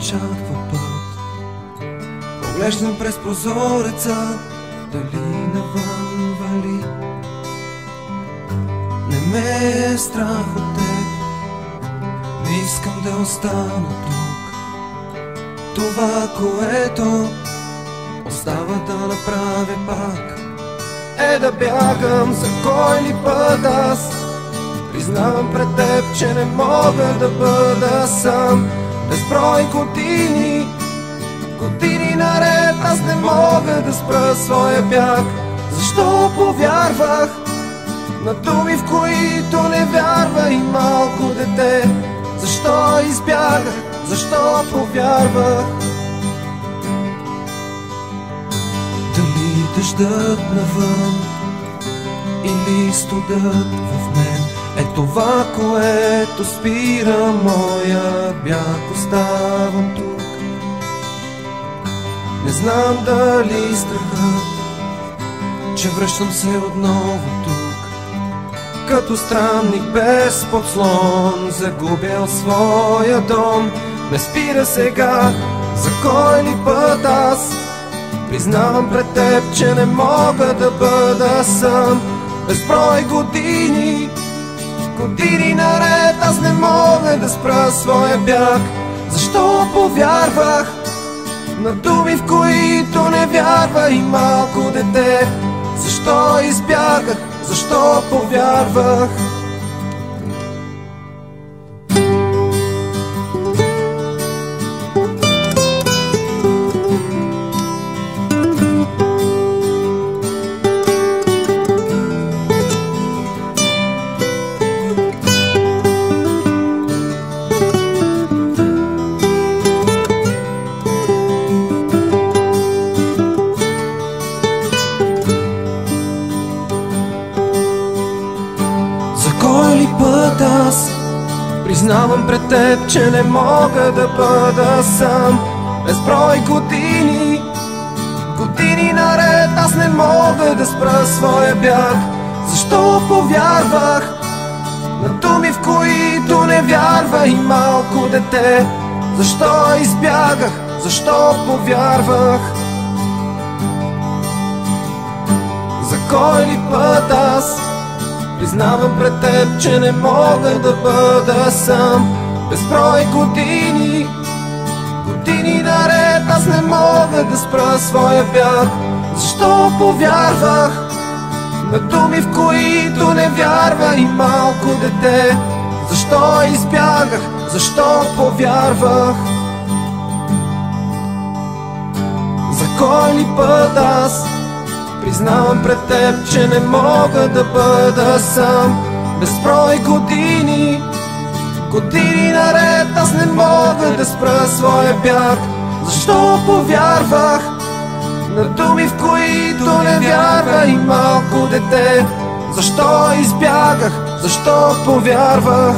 очаква път. Поглеждам през прозореца, дали навън вали. Не ме е страх от теб, не искам да остана тук. Това, което остава да направя пак, е да бягам за кой ли път аз. Признавам пред теб, че не мога да бъда сам. Безброй години, години наред аз не мога да спра своя бяг. Защо повярвах на думи, в които не вярва и малко дете? Защо избягах, защо повярвах? Дали дъждът навън или студът в мен е това, което спира моя бяг. Оставам тук, не знам дали страхът, че връщам се отново тук, като странник без подслон, загубил своя дом. Ме спира сега, за кой ли път аз. Признавам пред теб, че не мога да бъда сам. Безброй години, години наред аз не мога да спра своя бяг. Защо повярвах на думи, в които не вярва и малко дете? Защо избягах, защо повярвах? Кой ли път аз признавам пред теб, че не мога да бъда сам. Безброй години, години наред аз не мога да спра своя бяг. Защо повярвах на думи, в които не вярва и малко дете? Защо избягах, защо повярвах? За кой ли път аз признавам пред теб, че не мога да бъда сам. Безброй години, години наред аз не мога да спра своя бяг. Защо повярвах на думи, в които не вярва и малко дете? Защо избягах, защо повярвах? За кой ли път аз признавам пред теб, че не мога да бъда сам. Безброй години, години наред аз не мога да спра своя бяг. Защо повярвах на думи, в които не вярва и малко дете? Защо избягах, защо повярвах?